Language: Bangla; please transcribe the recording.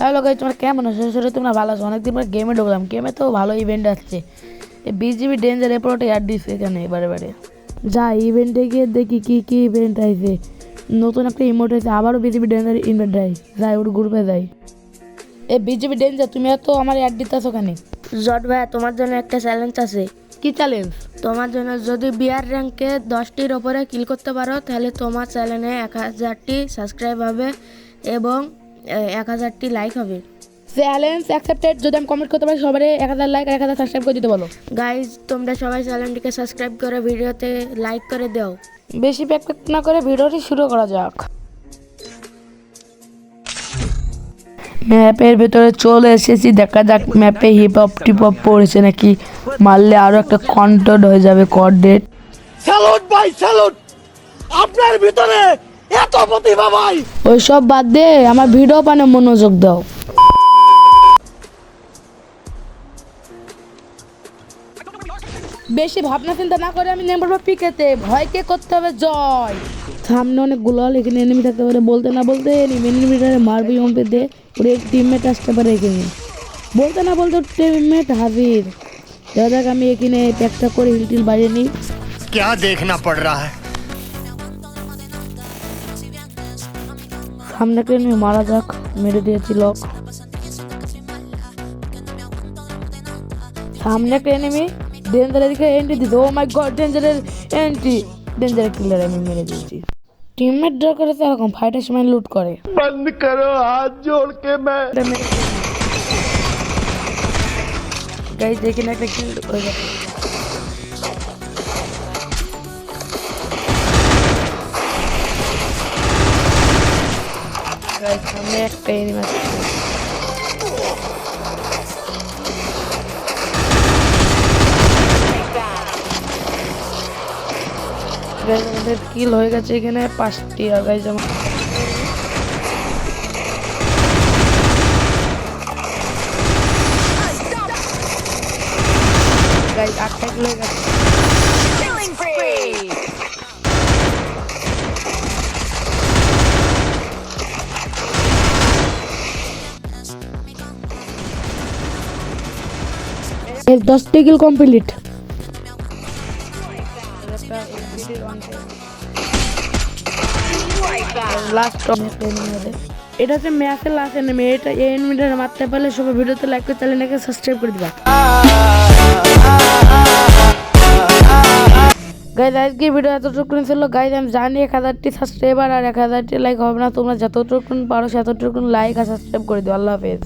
হ্যালো গাইস, তোমরা কেমন আছো? আসলে তোমরা ভালো আছো? অনেকদিন পর গেমে ঢুকলাম। গেমে তো ভালো ইভেন্ট আসছে। এই বিজিবি ডেঞ্জার এপোর্টে অ্যাড দিচ্ছে এখানে বারে যা ইভেন্টে গিয়ে দেখি কি ইভেন্ট আছে। নতুন একটা ইমোট আছে, আবারও বিজিবি ডেঞ্জার ইভেন্ট হয়। যাই ওর গ্রুপে যাই। এই বিজিবি ডেঞ্জার, তুমি এত আমার অ্যাড দিতেছো কেন? জট ভাইয়া, তোমার জন্য একটা চ্যালেঞ্জ আছে। কি চ্যালেঞ্জ? তোমার জন্য যদি বিআর র্যাঙ্কে 10টির ওপরে কিল করতে পারো তাহলে তোমার চ্যানেলে 1000টি সাবস্ক্রাইব হবে এবং 1000টি লাইক হবে। Challenge accepted. যদি আমি কমেন্ট করতে পারি সবাই 1000 লাইক আর 1000 সাবস্ক্রাইব করে দিতে বলো। গাইজ, তোমরা সবাই চ্যানেলটিকে সাবস্ক্রাইব করে ভিডিওতে লাইক করে দাও। বেশি প্যাক না করে ভিডিওটি শুরু করা যাক। ম্যাপের ভেতরে চলে এসেছি, দেখা যাক ম্যাপে হিপ হপ টিপ হপ পড়েছে নাকি। মারলে আরো একটা কন্টেন্ট হয়ে যাবে। কর্ডেট স্যালুট ভাই, স্যালুট। আপনার ভিতরে এত প্রতিভা ভাই। ওই সব বাদ দে, আমার ভিডিও পানে মনোযোগ দাও। বেশি ভাবনা চিন্তা না করে আমি নেমে পড়বো পিকেতে। ভয়কে করতে হবে জয়। সামনে অনেক গুলাল, এখানে এনিমি থাকতে পারে। বলতে না বলতে এনিমিটারে মারবি ওমপে দে। ওর এক টিমমেট আসতে পারে এখানে। বলতে না বলতে টিমমেট হাজির। দেখা যাক আমি এখানে প্যাকটা করে হিলটিল বাড়িয়ে নিই। क्या देखना पड़ रहा है? সামনে একটা এনিমি মারা যাক। মেরে দিয়েছি লক। সামনে একটা এনিমি ডেঞ্জারের দিকে এন্ট্রি দিতে। ও মাই গড, ডেঞ্জারের এন্ট্রি। ডেঞ্জার কিলার আমি মেরে দিয়েছি। টিমমেট ড্র করেছে এরকম ফাইটের সময় লুট করে। बंद करो हाथ जोड़ के मैं। গাইস দেখেন একটা কিল হয়ে গেছে। গাইস সামনে একটা এনিমি আছে। গাইস আমাদের কিল হয়ে গেছে এখানে 5টি। আর গাইস আমার গাইস 8টা কিল হয়ে গেছে। এই 10টি কিল কমপ্লিট। এটা হচ্ছে ম্যাচের লাস্ট এনিমি। এটা এই এনিমিটা মারতে পারলে সবাই ভিডিওতে লাইক করে চ্যানেলটাকে সাবস্ক্রাইব করে দিবা। গাইজ আজকে ভিডিও এতটুকু ছিল। গাইজ আমি জানি 1000টি সাবস্ক্রাইবার আর 1000টি লাইক হবে না। তোমরা যতটুকু পারো ততটুকু লাইক আর সাবস্ক্রাইব করে দিও। আল্লাহ হাফেজ।